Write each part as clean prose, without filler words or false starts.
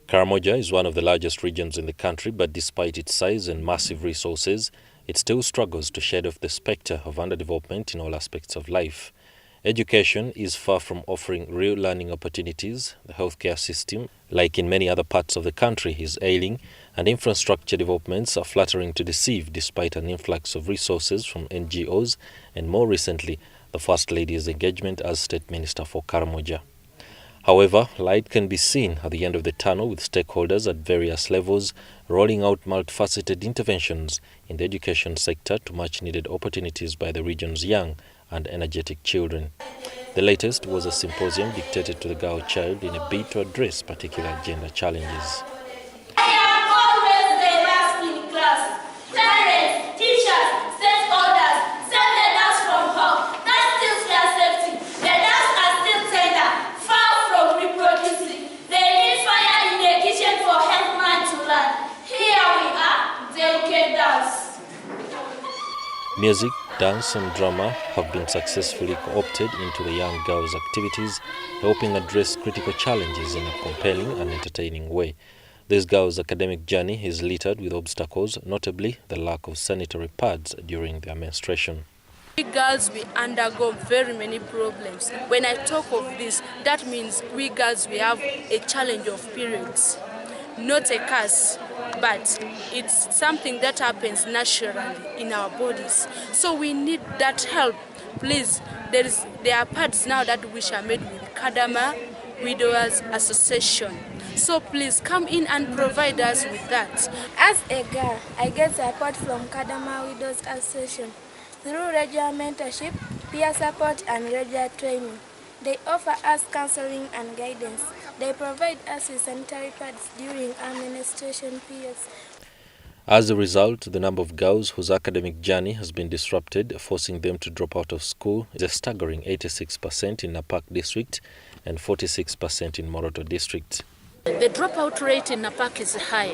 Karamoja is one of the largest regions in the country, but despite its size and massive resources, it still struggles to shed off the spectre of underdevelopment in all aspects of life. Education is far from offering real learning opportunities. The healthcare system, like in many other parts of the country, is ailing, and infrastructure developments are flattering to deceive despite an influx of resources from NGOs and, more recently, the First Lady's engagement as State Minister for Karamoja. However, light can be seen at the end of the tunnel, with stakeholders at various levels rolling out multifaceted interventions in the education sector to match needed opportunities by the region's young and energetic children. The latest was a symposium dictated to the girl child in a bid to address particular gender challenges. Music, dance and drama have been successfully co-opted into the young girls' activities, helping address critical challenges in a compelling and entertaining way. This girls' academic journey is littered with obstacles, notably the lack of sanitary pads during their menstruation. We girls, we undergo very many problems. When I talk of this, that means we girls, we have a challenge of periods. Not a curse, but it's something that happens naturally in our bodies. So we need that help. Please, there are pads now that which are made with Kadama Widowers Association. So please come in and provide us with that. As a girl, I get support from Kadama Widows Association through regular mentorship, peer support and regular training. They offer us counseling and guidance. They provide us with sanitary pads during our menstruation periods. As a result, the number of girls whose academic journey has been disrupted, forcing them to drop out of school, is a staggering 86% in Napak district and 46% in Moroto district. The dropout rate in Napak is high.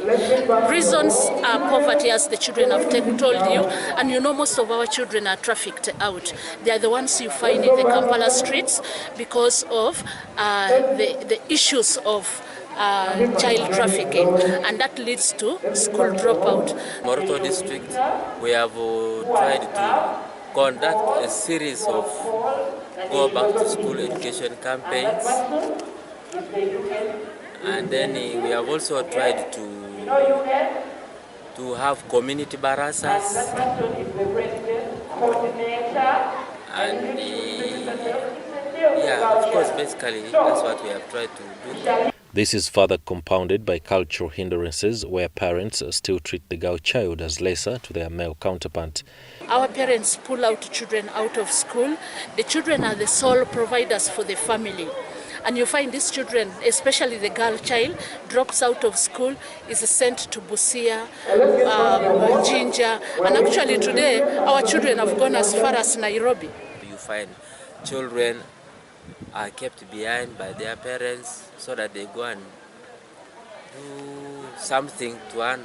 Reasons are poverty, as the children have told you, and you know most of our children are trafficked out. They are the ones you find in the Kampala streets because of the issues of child trafficking, and that leads to school dropout. Moroto district, we have tried to conduct a series of go back to school education campaigns. And then we have also tried to have community barassas, and yeah, of course, basically that's what we have tried to do. This is further compounded by cultural hindrances where parents still treat the girl child as lesser to their male counterpart. Our parents pull out children out of school. The children are the sole providers for the family. And you find these children, especially the girl child, drops out of school, is sent to Busia, Jinja, and actually today our children have gone as far as Nairobi. You find children are kept behind by their parents so that they go and do something to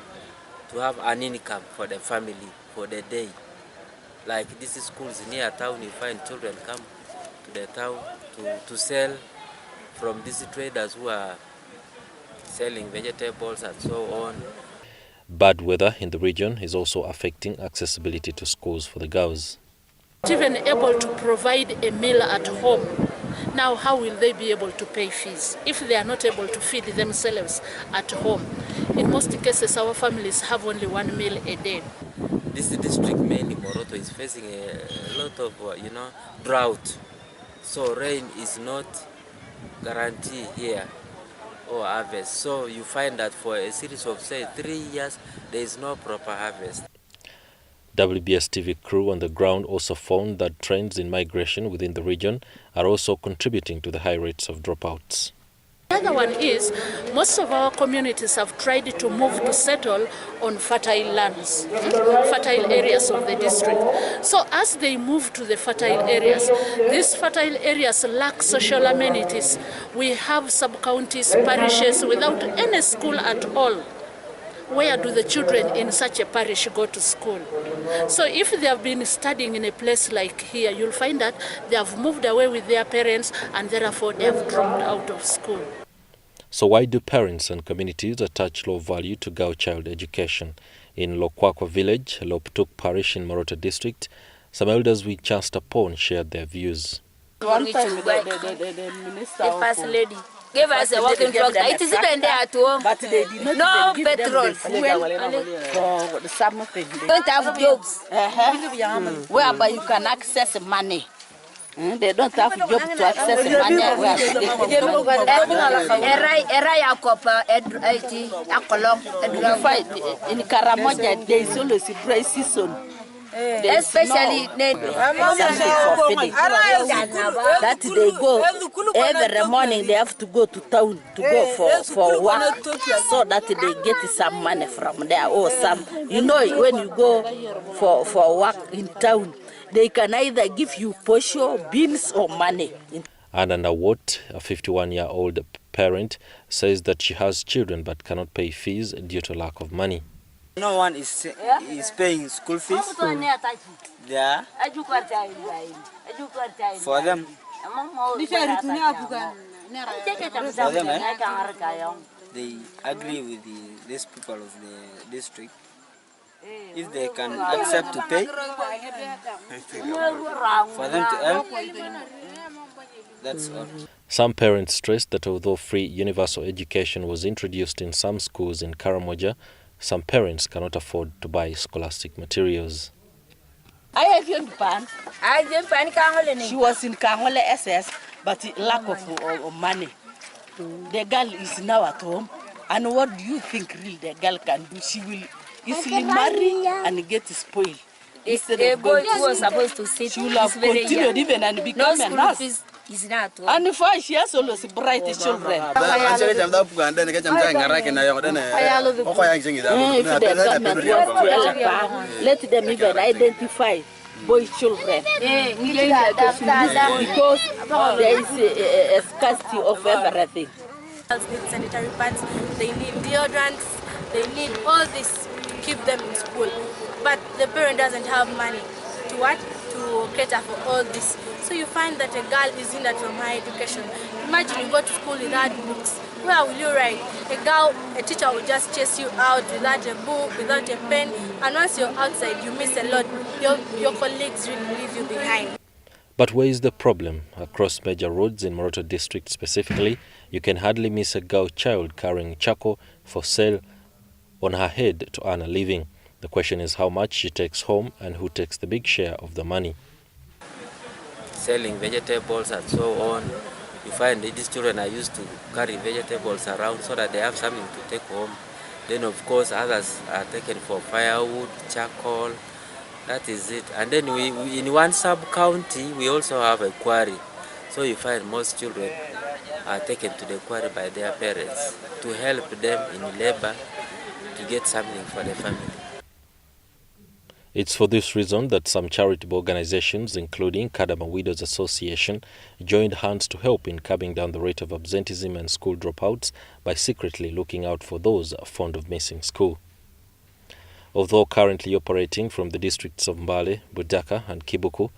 have an income for the family for the day. Like these schools near town, you find children come to the town to sell from these traders who are selling vegetables and so on. Bad weather in the region is also affecting accessibility to schools for the girls. Not even able to provide a meal at home. Now how will they be able to pay fees if they are not able to feed themselves at home? In most cases, our families have only one meal a day. This district, mainly Moroto, is facing a lot of drought. So rain is not guarantee here or harvest. So you find that for a series of say 3 years there is no proper harvest. WBS TV crew on the ground also found that trends in migration within the region are also contributing to the high rates of dropouts. The other one is most of our communities have tried to move to settle on fertile lands, fertile areas of the district. So as they move to the fertile areas, these fertile areas lack social amenities. We have sub-counties, parishes without any school at all. Where do the children in such a parish go to school? So if they have been studying in a place like here, you'll find that they have moved away with their parents and therefore they have dropped out of school. So why do parents and communities attach low value to girl child education? In Lokwakwa village, Loptuk parish in Morota district, some elders we chanced upon shared their views. One time the minister the first lady gave us a walking truck. It is even there at home. But they did not no give petrol. them the fuel for something. They don't have jobs. Whereby you can access money. They don't have job to access money. In Karamoja, there is always a dry season. Especially that they go every morning. They have to go to town to go for work, so that they get some money from there or some. You know, when you go for work in town, they can either give you posho, beans, or money. Anna Nawot, a 51-year-old parent, says that she has children but cannot pay fees due to lack of money. No one is paying school fees. Yeah. For them. They agree with these people of the district. If they can accept to pay for them to help, that's all. Some parents stress that although free universal education was introduced in some schools in Karamoja, some parents cannot afford to buy scholastic materials. I have young pan. She was in Kangole SS, but lack of money. The girl is now at home, and what do you think really the girl can do? She will easily marry and get spoiled. Instead of going who was supposed to sit, she will have continued even and become a nurse. And for she has always bright children. If the government wants to help her, let them even identify boy children. Because there is a scarcity of everything. They need sanitary pads, they need deodorants, they need all this to keep them in school. But the parent doesn't have money to what? To cater for all this. So you find that a girl is in that from higher education. Imagine you go to school without books. Where will you write? A teacher will just chase you out without a book, without a pen. And once you're outside, you miss a lot. Your colleagues really leave you behind. But where is the problem? Across major roads in Morota district specifically, you can hardly miss a girl child carrying charcoal for sale on her head to earn a living. The question is how much she takes home and who takes the big share of the money. Selling vegetables and so on. You find that these children are used to carry vegetables around so that they have something to take home. Then of course others are taken for firewood, charcoal. That is it. And then we in one sub-county, we also have a quarry. So you find most children are taken to the quarry by their parents to help them in labor to get something for the family. It's for this reason that some charitable organizations, including Kadama Widows Association, joined hands to help in curbing down the rate of absenteeism and school dropouts by secretly looking out for those fond of missing school. Although currently operating from the districts of Mbale, Budaka and Kibuku,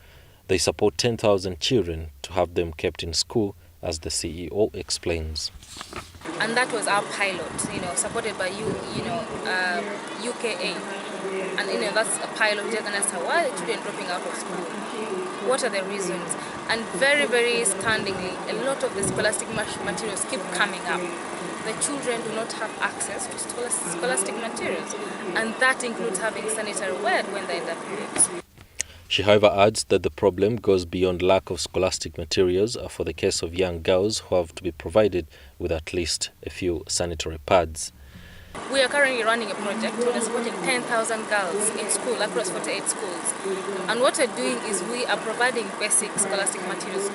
they support 10,000 children to have them kept in school, as the CEO explains. And that was our pilot, supported by UKA. And that's a pilot. Just understand why are the children dropping out of school? What are the reasons? And very, very standingly, a lot of the scholastic materials keep coming up. The children do not have access to scholastic materials, and that includes having sanitary ware when they're in the periods. She, however, adds that the problem goes beyond lack of scholastic materials for the case of young girls who have to be provided with at least a few sanitary pads. We are currently running a project where we're supporting 10,000 girls in school across 48 schools. And what we're doing is we are providing basic scholastic materials.